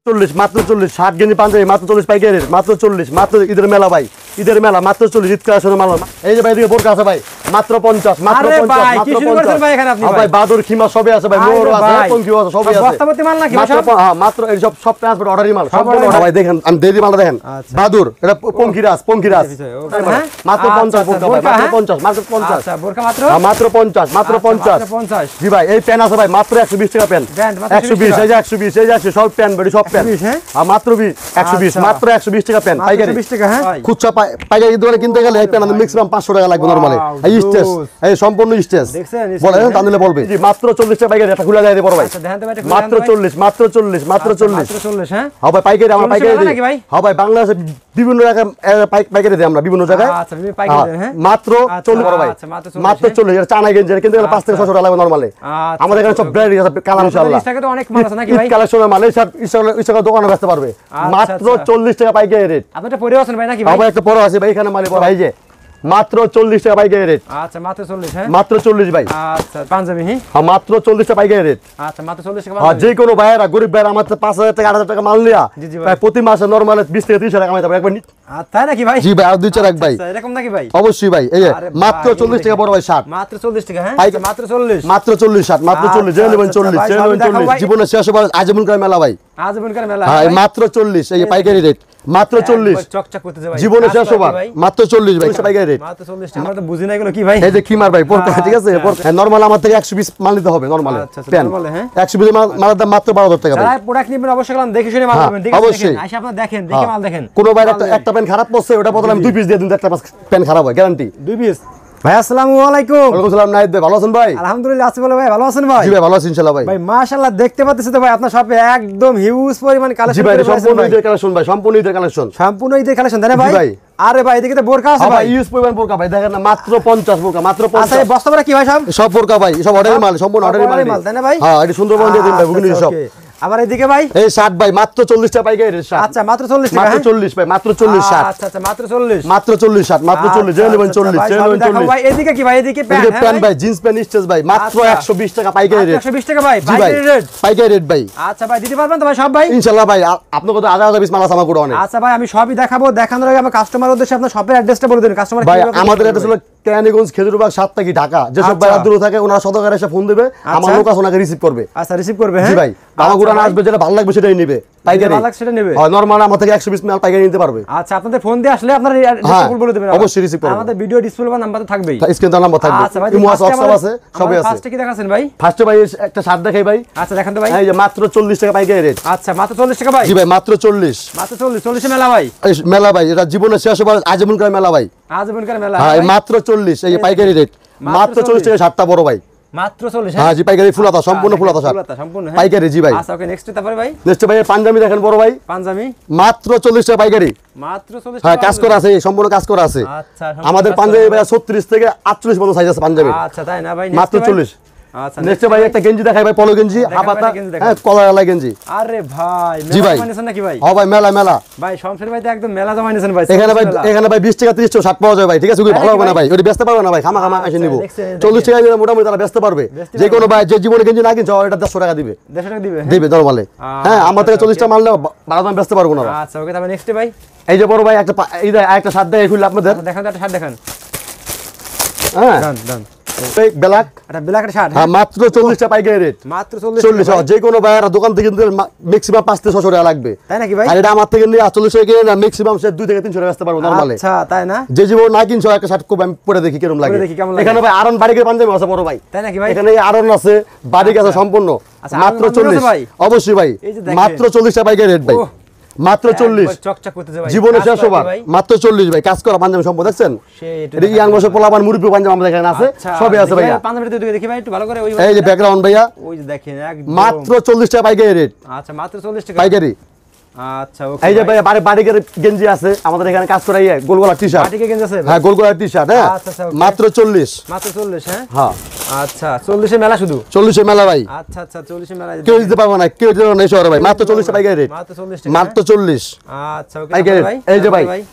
40 মাত্র 40 60 গেঞ্জি পাঞ্জাবি মাত্র 40 পাইকারি রেট মাত্র 40 মাত্র ঈদের মেলা ভাই ঈদের মেলা মাত্র 40 ঈদ কালেকশনের মাল এই যে ভাই এদিকে বোরকা আছে ভাই মাত্র 50 মাত্র 50 মাত্র 50 ভাই এখানে আপনি ভাই বাদুর খিমা সবই আছে ভাই মোর আছে পঙ্কিও আছে সবই আছে বস্তাপতি মাল নাকি মাত্র হ্যাঁ মাত্র এই সব ট্রান্সপোর্ট অর্ডারি মাল সব ভাই দেখেন আমি দেই মালটা দেখেন বাদুর এটা পঙ্কিরাজ মাত্র 50 বোরকা ভাই মাত্র 50 মাত্র 50 আচ্ছা বোরকা মাত্র মাত্র 50 মাত্র 50 জি ভাই এই পেন আছে ভাই মাত্র 120 টাকা পেন 120 এই যে 120 এই যে সব পেন বডি সব পেন আর মাত্র 120 মাত্র 120 টাকা পেন পাইকারি 120 টাকা হ্যাঁ খুচরা পাইকারি দোকানে কিনতে গেলে এই পেন ম্যাক্সিমাম 500 টাকা লাগবে নরমালি এই স্টেজ এই সম্পূর্ণ স্টেজ বলেন তাহলে বলবে জি মাত্র 40 টাকা পাইকারি এটা খুলে যায় দি বড় ভাই আচ্ছা দেখেন তো ভাই মাত্র 40 মাত্র 40 মাত্র 40 হ্যাঁ হ্যাঁ ভাই পাইকারি আমরা পাইকারি দিই হ্যাঁ ভাই বাংলাদেশে বিভিন্ন জায়গায় পাইকারি দেই আমরা বিভিন্ন জায়গায় আচ্ছা পাইকারি দেন হ্যাঁ মাত্র 40 বড় ভাই মাত্র 40 এটা চায়না গেঞ্জি কিনতে গেলে 5 থেকে 600 টাকা লাগবে নরমালি আমাদের এখানে সব ব্র্যান্ড আছে কালার ইনশাআল্লাহ 40 টাকা তো অনেক মাল আছে নাকি ভাই কালেকশনের মাল এই সব দোকানে বেচতে পারবে মাত্র 40 টাকা পাইকারি রেট আপনারটা পরে আছেন ভাই নাকি ভাই ভাই একটা পরে আছে ভাই এখানে মাল পরে এই যে মাত্র 40 টাকা পাইকারি রেট আচ্ছা মাত্র 40 হ্যাঁ মাত্র 40 ভাই আচ্ছা পাঞ্জাবি হ্যাঁ মাত্র 40 টাকা পাইকারি রেট আচ্ছা মাত্র 40 টাকা হ্যাঁ যে কোনো ভাইরা গরিব ভাইরা আমাদের 5000 টাকা 8000 টাকা মাল নিয়া প্রায় প্রতি মাসে নরমালি 20 থেকে 30 টাকা কামাইতে পারবে একবার তাই নাকি ভাই জি ভাই আর দুই চার এক ভাই এরকম নাকি ভাই অবশ্যই ভাই এই মাত্র 40 টাকা বড় ভাই শার্ট মাত্র 40 টাকা হ্যাঁ মাত্র 40 মাত্র 40 শার্ট মাত্র 40 জেনে নেবেন 40 জেনে নেবেন 40 জীবনে শেষ হবে আজীবন করে মেলা ভাই আজীবন করে মেলা হ্যাঁ মাত্র 40 এই পাইকারি রেট মাত্র 40 চকচক করতে যাবে জীবনে শেষ হবে মাত্র 40 ভাই পাইকারি রেট মাত্র 40 আমরা তো বুঝি না এগুলো কি ভাই এই যে কিমার ভাই পড়তে ঠিক আছে নরমাল আমার থেকে 120 মাল নিতে হবে নরমাল পেন 120 মালের দাম মাত্র 12000 টাকা ভাই যারা প্রোডাক্ট নেবেন অবশ্যই গেলাম দেখে শুনে মাল নেবেন ঠিক আছে দেখেন আইসা আপনারা দেখেন দেখে মাল দেখেন কোন ভাই একটা পেন খারাপ পড়ছে ওটা বদলে আমি 2 পিস দিয়ে দিন একটা পেন খারাপ হয় গ্যারান্টি 2 পিস ভাই আসসালামু আলাইকুম ওয়ালাইকুম আসসালাম নাইদ ভাই ভালো আছেন ভাই আলহামদুলিল্লাহ আছি বলে ভাই ভালো আছেন ভাই জি ভাই ভালো আছি ইনশাআল্লাহ ভাই ভাই মাশাআল্লাহ দেখতে পাচ্ছেন তো ভাই আপনার শপে একদম হিউজ পরিমাণ কালেকশন জি ভাই সম্পূর্ণ ঈদের কালেকশন ভাই সম্পূর্ণ ঈদের কালেকশন সম্পূর্ণ ঈদের কালেকশন দেন ভাই ভাই আরে ভাই এদিকে তো বোরকা আছে ভাই ইউজ পরিমাণ বোরকা ভাই দেখেন না মাত্র 50 বোরকা মাত্র 50 আচ্ছা এই বস্তাটা কি ভাই সব বোরকা ভাই সব অর্ডারের মাল সম্পূর্ণ অর্ডারের মাল তাই না ভাই হ্যাঁ এটা সুন্দরবন দিয়ে দিন ভাই বুঝুন সব আবার এদিকে ভাই এই 60 ভাই মাত্র 40 টাকা পাইকারি রেট 60 আচ্ছা মাত্র 40 টাকা মাত্র 40 ভাই মাত্র 40 60 আচ্ছা আচ্ছা মাত্র 40 মাত্র 40 60 মাত্র 40 জেনে নেবেন 40 জেনে নেবেন 40 ভাই এদিকে কি ভাই এদিকে প্যান্ট ভাই জিন্স প্যান্ট স্টেজ ভাই মাত্র 120 টাকা পাইকারি রেট 120 টাকা ভাই পাইকারি রেট পাইকারি রেট ভাই আচ্ছা ভাই দিতে পারবেন তো ভাই সব ভাই ইনশাআল্লাহ ভাই আপনার কত আধা পিস মাল আছে আমার গোডাউনে আচ্ছা ভাই আমি সবই দেখাবো দেখানোর আগে আমার কাস্টমার উদ্দেশ্যে আপনার শপের অ্যাড্রেসটা বলে দিন কাস্টমার ভাই আমাদের অ্যাড্রেস হলো কেরানীগঞ্জ খেজুরবাগ 7 থেকে ঢাকা যেসব ভাই দূরে থাকে ওনারা সদকারে এসে ফোন দিবে আমার লোক আছে ওনাকে রিসিভ করবে আচ্ছা রিসিভ করবে হ্যাঁ জি ভাই আমার গোডাউনে আসবে যেটা ভালো লাগবে সেটাই নেবে পাইকারি ভালো লাগবে সেটা নেবে হ্যাঁ নরমাল আমার থেকে 120 মাল পাইকারি নিতে পারবে আচ্ছা আপনাদের ফোন দিয়ে আসলে আপনারা রিসিভ বলে দিবেন অবশ্যই রিসিভ করবে আমাদের ভিডিও ডিসপ্লে বা নাম্বার তো থাকবেই স্ক্রিনে নাম্বার থাকবে আচ্ছা ভাই ইমো আছে WhatsApp আছে সবই আছে ফার্স্টে কি দেখাছেন ভাই ফার্স্টে ভাই একটা শার্ট দেখাই ভাই আচ্ছা দেখান তো ভাই এই যে মাত্র 40 টাকা পাইকারি রেট আচ্ছা মাত্র 40 টাকা ভাই জি ভাই মাত্র 40 মাত্র 40 মেলা ভাই এই মেলা ভাই এটা জীবনে শেষ হবে আজীবন করে মেলা ভাই আজীবন করে মেলা হ্যাঁ মাত্র 40 এই পাইকারি রেট মাত্র 40 টাকা শার্টটা বড় ভাই মাত্র 40 হ্যাঁ জি পাইকারি ফুলাতা সম্পূর্ণ ফুলাতা শার্ট সম্পূর্ণ পাইকারি জি ভাই আচ্ছা ওকে নেক্সট তারপরে ভাই নেক্সট ভাই পাঞ্জাবি দেখেন বড় ভাই পাঞ্জাবি মাত্র 40 টাকা পাইকারি মাত্র 40 হ্যাঁ কাজ করা আছে সম্পূর্ণ কাজ করা আছে আচ্ছা আমাদের পাঞ্জাবি ভাই 36 থেকে 48 পর্যন্ত সাইজ আছে পাঞ্জাবি আচ্ছা তাই না ভাই মাত্র 40 আচ্ছা নেক্সট ভাই একটা গেঞ্জি দেখাই ভাই পলো গেঞ্জি হাফাতা হ্যাঁ কলারওয়ালা গেঞ্জি আরে ভাই জি ভাই মানেছেন নাকি ভাই হ্যাঁ ভাই মেলা মেলা ভাই শমশের ভাই তো একদম মেলা জমাইছেন ভাই এখানে ভাই 20 টাকা 30 টাকা শার্ট পাওয়া যায় ভাই ঠিক আছে ভালো হবে না ভাই ওটা বেচতে পারবে না ভাই খামা এসে নিব 40 টাকা দিলে মোটামুটি তারা বেচতে পারবে যে কোনো ভাই যে জীবনে গেঞ্জি না কিনছে এটা 150 টাকা দিবে 150 টাকা দিবে দিবে নরমালি হ্যাঁ আমার থেকে 40 টাকা মাল নাও বারো দাম বেচতে পারবো না আচ্ছা ওকে তারপর নেক্সট ভাই এই যে বড় ভাই একটা শার্ট দেখাই খুললে আপনাদের দেখান একটা শার্ট দেখান হ্যাঁ ডান ডান এই ব্ল্যাক এটা ব্ল্যাকের শার্ট হ্যাঁ মাত্র 40 টাকা পাইকারি রেট মাত্র 40 যে কোনো ভাইরা দোকান থেকে ম্যাক্সিমাম 5 থেকে 600 টাকা লাগবে তাই নাকি ভাই আর এটা আমার থেকে নিয়ে 40 টাকা কিনে না ম্যাক্সিমাম সে 2 থেকে 300 টাকা বেচতে পারবো নরমালি আচ্ছা তাই না যে জীবন না কিনছো একটা শার্ট খুব আমি পরে দেখি কেমন লাগে এখানে ভাই আরন বাড়িকে পাঞ্জাবি আছে বড় ভাই তাই নাকি ভাই এখানে আরন আছে বাড়ি আছে সম্পূর্ণ মাত্র 40 অবশ্যই ভাই মাত্র 40 টাকা পাইকারি রেট ভাই মাত্র 40 চকচক করতে যাবে জীবনে শেষ হবে মাত্র 40 ভাই কাজ করা পাঞ্জাবি সম্পদ দেখছেন এটা ইয়াং বয়সের পোলাপান মুরব্বি পাঞ্জাবি আমাদের এখানে আছে সবই আছে ভাইয়া পাঞ্জাবিটা দিকে দেখি ভাই একটু ভালো করে ওই এই যে ব্যাকগ্রাউন্ড ভাইয়া ওই যে দেখেন একদম মাত্র 40 টাকা পাইকারি রেট আচ্ছা মাত্র 40 টাকা পাইকারি আচ্ছা ওকে এই যে ভাই বাড়ির গেঞ্জি আছে আমাদের এখানে কাজ করা গোলগোলা টি-শার্ট বাটিকে গেঞ্জি আছে হ্যাঁ গোলগোলা টি-শার্ট হ্যাঁ মাত্র 40 মাত্র 40 হ্যাঁ হ্যাঁ আচ্ছা 40 এ মেলা শুধু 40 মেলা ভাই। আচ্ছা আচ্ছা 40 এ মেলা কেউ দিতে পারবো না, কেউ দিতে পারবো না এই শহরে ভাই। মাত্র 40 টাকা পাইকারি রেট, মাত্র 40 টাকা মাত্র 40। আচ্ছা ওকে পাইকারি রেট এই যে ভাই,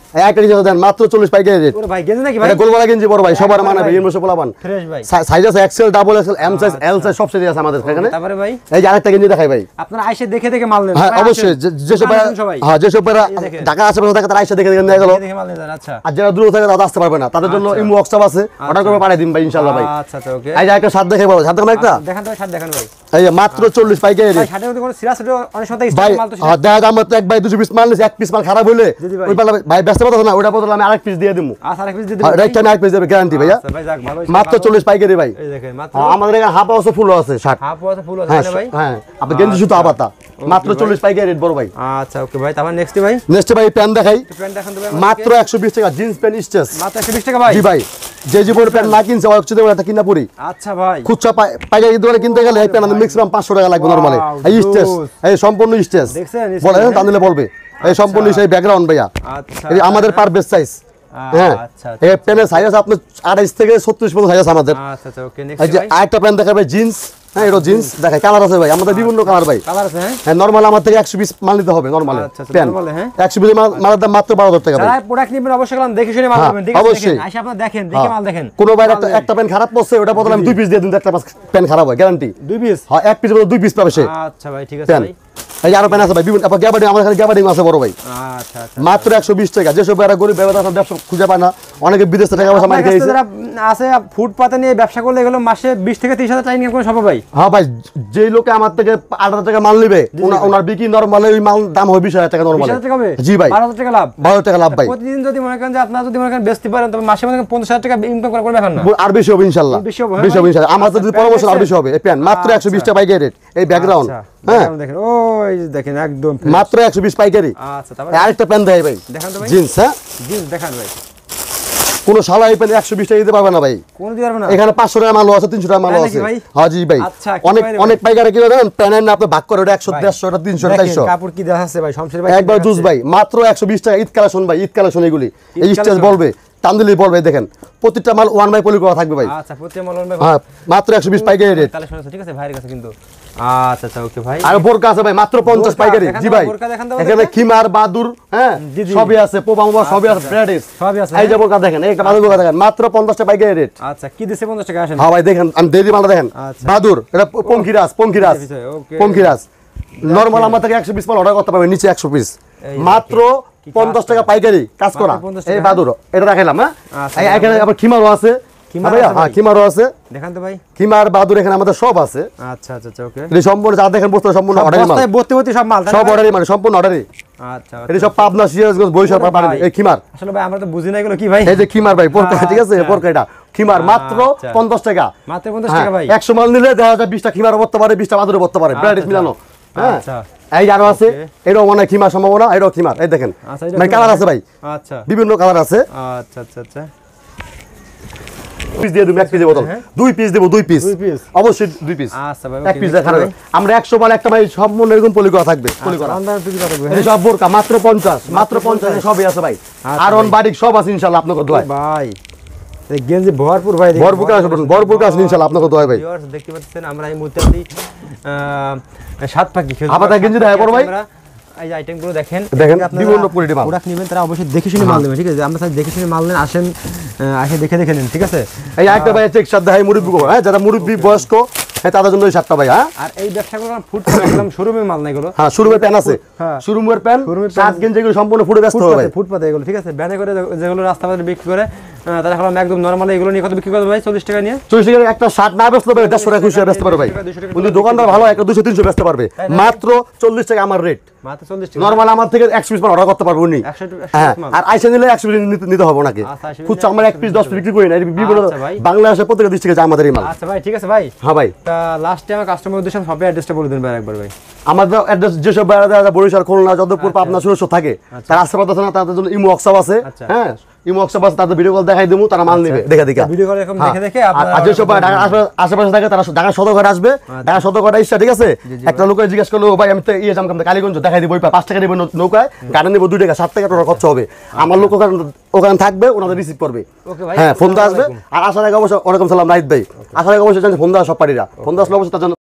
একটা কিছু দেন মাত্র 40 পাইকারি রেট। ওরে ভাই গেঞ্জি নাকি ভাই? এটা গোলগলা গেঞ্জি বড় ভাই, সবার মানাবে, এর মধ্যে পোলাপান ফ্রেশ ভাই। সাইজ আছে XL, double XL, M size, L size সব সাইজ আছে আমাদের এখানে। তারপরে ভাই এই যে আরেকটা গেঞ্জি দেখাই ভাই, আপনারা আইসে দেখে দেখে মাল নেন। হ্যাঁ অবশ্যই, যেসব হ্যাঁ যেসব ঢাকা আশেপাশে থাকে তারা এসে দেখে দেখে নিয়ে গেল। দেখে মাল নেন। আচ্ছা আর যারা দূরে থাকে তারা আসতে পারবে না, তাদের জন্য ইমো হোয়াটসঅ্যাপ আছে, অর্ডার করে পাঠিয়ে দিন ভাই ইনশাআল্লাহ ভাই। আচ্ছা আচ্ছা ওকে। এই যে একটা শার্ট দেখে বলো, শার্ট দেখেন একটা, দেখান তো শার্ট দেখান ভাই। এই যে মাত্র 40 পাইকারি রেট ভাই শার্টের মধ্যে কোনো সিরাস অনেক সময় ভাই। মাল তো হ্যাঁ দেখা যায় আমার তো এক ভাই 200 পিস মাল নিছে, এক পিস মাল খারাপ হইলে জি ভাই। ওই পাল্লা ভাই ব্যস্ত কথা না, ওটা বদলে আমি আরেক পিস দিয়ে দিমু। আচ্ছা আরেক পিস দিয়ে হ্যাঁ দিবেন। রাইট, আমি আরেক পিস দেব গ্যারান্টি ভাইয়া। আচ্ছা ভাই যাক ভালো হইছে। মাত্র 40 পাইকারি ভাই। এই দেখেন মাত্র আমাদের এখানে হাফ আছে, ফুল আছে শার্ট। হাফ আছে ফুল আছে হ্যাঁ না ভাই? হ্যাঁ, আপনি গেঞ্জি শুধু আপাতা মাত্র 40 পাইকারি রেট বড় ভাই। আচ্ছা ওকে ভাই। তারপর নেক্সট ভাই নেক্সট ভাই প্যান্ট দেখাই, প্যান্ট দেখান তো ভাই। মাত্র 120 টাকা জিন্স প্যান্ট স্টেজ। মাত্র 120 টাকা ভাই। জি ভাই, যে জীবন প্যান্ট না কিনছে ওই হচ্ছে একটা কিনা পড়ি। আচ্ছা ভাই খুচরা পাইকারি দোকানে কিনতে গেলে এই প্যান্ট ম্যাক্সিমাম 500 টাকা লাগবে নরমালি। এই স্টেজ, এই সম্পূর্ণ স্টেজ দেখছেন? বলেন টানলে বলবে, এই সম্পূর্ণ সেই ব্যাকগ্রাউন্ড ভাইয়া। আচ্ছা এই আমাদের পার বেস সাইজ। হ্যাঁ আচ্ছা এই প্যান্টের সাইজ আছে আপনার 28 থেকে 36 পর্যন্ত সাইজ আছে আমাদের। আচ্ছা আচ্ছা ওকে। এই নেক্সট যে ভাই আরেকটা প্যান্ট দেখাবে জিন্স। হ্যাঁ এটা জিন্স দেখায়, কালার আছে ভাই আমাদের বিভিন্ন কালার ভাই। কালার আছে হ্যাঁ? হ্যাঁ নরমাল আমার থেকে 120 মাল নিতে হবে নরমালে আচ্ছা, আচ্ছা, প্যান্ট। normal, হ্যাঁ। 120 মালের দাম মাত্র 12,000 টাকা ভাই। যারা প্রোডাক্ট নেবেন অবশ্যই কালাম দেখে শুনে মাল হ্যাঁ, নেবেন, ঠিক আছে? অবশ্যই। দেখেন আইসা আপনারা দেখেন, দেখে মাল দেখেন। কোনো ভাই একটা প্যান্ট খারাপ পড়ছে, ওটা বদলে আমি 2 পিস দিয়ে দিন, একটা প্যান্ট খারাপ হয় গ্যারান্টি। 2 পিস। হ্যাঁ 1 পিস বদলে 2 পিস পাবে সে আচ্ছা ভাই ঠিক আছে প্যান্ট। ভাই। এই যে আরো প্যান্ট আছে ভাই বিভিন্ন, আপনার গ্যাবার্ডিং আমাদের এখানে গ্যাবার্ডিং আছে বড় ভাই। আচ্ছা আচ্ছা। মাত্র 120 টাকা। যেসব ভাইরা গরিব ব্যবসা খুঁজে পায় না, অনেকে বিদেশ থেকে টাকা পয়সা মারি আপনার কাছে খেয়েছে। যারা আছে ফুটপাতে নিয়ে ব্যবসা করলে এগুলো মাসে 20 থেকে 30,000 টাকা ইনকাম করে সব ভাই। হ্যাঁ ভাই, যেই লোকে আমার থেকে 8,000 টাকা মাল নিবে ওনার বিক্রি নরমালে ওই মাল দাম হবে 20,000 টাকা নরমালে। 20,000 টাকা হবে? জি ভাই 12,000 টাকা লাভ। 12 টাকা লাভ ভাই। প্রতিদিন যদি মনে করেন যে আপনারা যদি মনে করেন বেচতে পারেন তবে মাসে মনে করেন 50,000 টাকা ইনকাম করা ব্যাপার না। আর বেশি হবে ইনশাআল্লাহ, বেশি হবে, বেশি হবে ইনশাআল্লাহ। আমার যদি আচ্ছা, পরামর্শ আর প্যান্ট বেশি হবে। এই প্যান্ট মাত্র 120 টাকা পাইকারি রেট। এই ব্যাকগ্রাউন্ড আচ্ছা, হ্যাঁ দেখেন, দেখেন ওই যে দেখেন একদম fresh। মাত্র 120 পাইকারি। আচ্ছা তারপর আরেকটা প্যান্ট দেয় ভাই দেখান তো ভাই। জিন্স। হ্যাঁ জিন্স দেখান ভাই। কোন শালা এই প্যান্ট 120 টাকা দিতে পারবে না ভাই। কোন দিতে পারবে না? এখানে 500 টাকা মাল আছে, 300 টাকা মাল তাই আছে। নাকি ভাই? হ্যাঁ জি ভাই। আচ্ছা, কি অনেক বাইরে অনেক ভাই? পাইকারি কি দেন প্যান্ট না আপনি ভাগ করে ওটা 100 150 ওটা 300 দেখেন, 400 কাপড় কি দেখা যাচ্ছে ভাই শমশের ভাই? একবার জুস ভাই মাত্র 120 টাকা। ঈদ কালেকশন ভাই, ঈদ কালেকশন এগুলি। এই স্টেজ collection। বলবে তান্দুলি বলবে, দেখেন প্রত্যেকটা মাল 1 বাই পলি করা থাকবে ভাই। আচ্ছা প্রত্যেক মাল ভাই। হ্যাঁ মাত্র 120 পাইকারি রেট। কালেকশন আছে ঠিক আছে ভাইয়ের কাছে কিন্তু। আচ্ছা আচ্ছা ওকে ভাই। আর বোরকা আছে ভাই মাত্র 50 বোরকা, পাইকারি। দেখান জি তো ভাই বোরকা দেখান তো এখানে আমাদেরকে। খিমার বাদুর হ্যাঁ জি, জি। সবই আছে, পোপা মোপা সবই আছে, ব্র্যাডিস সবই আছে, এই যে হ্যাঁ। বোরকা দেখেন, এই একটা বাদুর বোরকা দেখেন মাত্র 50 টাকা পাইকারি রেট। আচ্ছা কি দিছে 50 টাকা আসেন? হ্যাঁ ভাই দেখেন, আমি দেরি মালটা দেখেন আচ্ছা। বাদুর, এটা পঙ্কিরাজ পঙ্কিরাজ ওকে। পঙ্কিরাজ। নরমাল আমার থেকে 120 মাল অর্ডার করতে পারবে, নিচে 100 পিস এই মাত্র কি 50 টাকা পাইকারি কাজ করা। 50 এই টাকা। বাদুর এটা দেখাইলাম। হ্যাঁ আচ্ছা, এখানে আবার খিমারও আছে। খিমার ভাইয়া আছে হ্যাঁ ভাই? খিমারও আছে, দেখান তো ভাই। খিমার বাদুর এখানে আমাদের সব আছে। আচ্ছা আচ্ছা আচ্ছা ওকে। এটা সম্পূর্ণ যা দেখেন বস্তু সম্পূর্ণ অর্ডারি মাল, বস্তায় ভর্তি ভর্তি সব মাল তাই না সব ভাই? অর্ডারি মানে সম্পূর্ণ অর্ডারি। আচ্ছা এটা সব পাবনা সিরাজগঞ্জ বরিশাল ওরে পাড়ে ভাই। এই খিমার। আসলে ভাই আমরা তো বুঝি না এগুলো কি ভাই। এই যে খিমার ভাই পোরকা, ঠিক আছে আচ্ছা। পোরকা এটা খিমার মাত্র আচ্ছা। 50 টাকা। মাত্র 50 টাকা ভাই। 100 মাল নিলে দেখা যায় 20টা খিমার পড়তে পারে, 20টা বাদুরে পড়তে পারে, ব্র্যাডিস আচ্ছা, মিলানো। হ্যাঁ আচ্ছা। এই যে আরো আছে, Okay. এটাও মনে হয় খিমার সম্ভাবনা, এটাও খিমার। এই দেখেন আচ্ছা, এটা মানে খিমার, কালার আছে ভাই, আচ্ছা বিভিন্ন কালার আছে। আচ্ছা আচ্ছা আচ্ছা। পিস দিয়ে দেব, 1 পিস বোতল, 2 পিস দেব, 2 পিস 2 পিস। অবশ্যই 2 পিস। আচ্ছা ভাই 1 পিস দেখানো যাবে। আমরা 100 মাল একটা ভাই সম্পূর্ণ এরকম পলি করা থাকবে, পলি করা। আন্দাজ তুই কথা বলবি এই সব বোরকা মাত্র 50, মাত্র 50 এ সবই আছে ভাই। আচ্ছা আর অন ভাই। বাড়ি সব আছে ইনশাআল্লাহ আপনাকে দোয়া। ভাই। এই গেঞ্জি ভরপুর ভাই। দেখি। ভরপুর আছে, ভরপুর আছে ইনশাআল্লাহ আপনাকে দোয়া ভাই। ভিউয়ার্স দেখতে পাচ্ছেন আমরা এই মুহূর্তে আছি সাত পাখি খেলতে। আপাতত গেঞ্জি দেখাই বড় ভাই। আমরা এই যে আইটেমগুলো দেখেন, দেখেন, আপনারা বিভিন্ন কোয়ালিটি মাল। প্রোডাক্ট নেবেন তারা অবশ্যই দেখে শুনে মাল নেবেন, ঠিক আছে? আমরা তাই দেখে শুনে মাল নেন, আসেন আসে দেখে দেখে নেন, ঠিক আছে? এই একটা ভাই চেক শার্ট দেখাই মুরব্বি, হ্যাঁ যারা মুরব্বি বয়স্ক হ্যাঁ তাদের জন্য এই শার্টটা ভাই। হ্যাঁ আর এই ব্যবসাগুলো ফুড একদম শোরুমের মাল না এগুলো। হ্যাঁ শোরুমের প্যান আছে, হ্যাঁ। শোরুমের প্যান শোরুমের শার্ট গেঞ্জি এগুলো সম্পূর্ণ ফুটে ব্যস্ত হবে ভাই। ফুটপাতে এগুলো, ঠিক আছে? ব্যানে করে যেগুলো রাস্তাঘাটে বিক্রি করে তারা এখন একদম নরমাল এগুলো নিয়ে কত বিক্রি করবে ভাই? 40 টাকা নিয়ে। 40 টাকার একটা শার্ট না বেচতে পারবে 150 টাকা 200 বেচতে পারবে ভাই। 200 টাকা, কিন্তু দোকানদার ভালো একটা 200 300 বেচতে পারবে। মাত্র 40 টাকা আমার রেট। মাত্র 40 টাকা। নরমাল আমার থেকে 100 পিস মাল অর্ডার করতে পারবে উনি। 100 হ্যাঁ মাল। আর আইসা নিলে 100 পিস নিতে হবে ওনাকে। আচ্ছা, 100 খুচরা আমরা 1 পিস 10 পিস বিক্রি করি না, বিভিন্ন আচ্ছা ভাই। বাংলাদেশের প্রত্যেকটা ডিস্ট্রিক্টে যায় আমাদের এই মাল। আচ্ছা ভাই ঠিক আছে ভাই। হ্যাঁ ভাই তা লাস্টে আমার কাস্টমার উদ্দেশ্যে সব অ্যাড্রেসটা বলে দেন ভাই একবার ভাই। আমাদের অ্যাড্রেস যেসব বাইরে বরিশাল, খুলনা, যাদবপুর, পাবনা, সুরেশ থাকে তারা আসতে পারতেছে না, তাদের জন্য ইমো হোয়াটসঅ্যাপ আছে। আচ্ছা। হ্যাঁ ইমো হোয়াটসঅ্যাপ আছে, তাদের ভিডিও কল দেখাই দেবো, তারা মাল নেবে দেখে দেখে। ভিডিও করে এরকম দেখে দেখে আর যেসব ঢাকার আশেপাশে থাকে তারা ঢাকা সদরঘাট আসবে, ঢাকা সদরঘাট ইচ্ছা, ঠিক আছে? একটা লোকের জিজ্ঞেস করলো ভাই আমি তো ইয়ে জামকাম কালীগঞ্জ দেখাই দিব, 5 টাকা দিব নৌকায়, গাড়ি নেবো 2 টাকা, 7 টাকা টোটাল খরচ হবে। আমার লোক ওখানে থাকবে, ওনাদের রিসিভ করবে। ওকে ভাই, হ্যাঁ, ফোন তো আসবে। আসসালামু আর আসার আগে অবশ্যই ওয়ালাইকুম সালাম নাহিদ ভাই, আসার আগে অবশ্যই জানছে ফোন দেওয়া সব পারিরা, ফোন দেওয়া আসলে অবশ্যই তার জন্য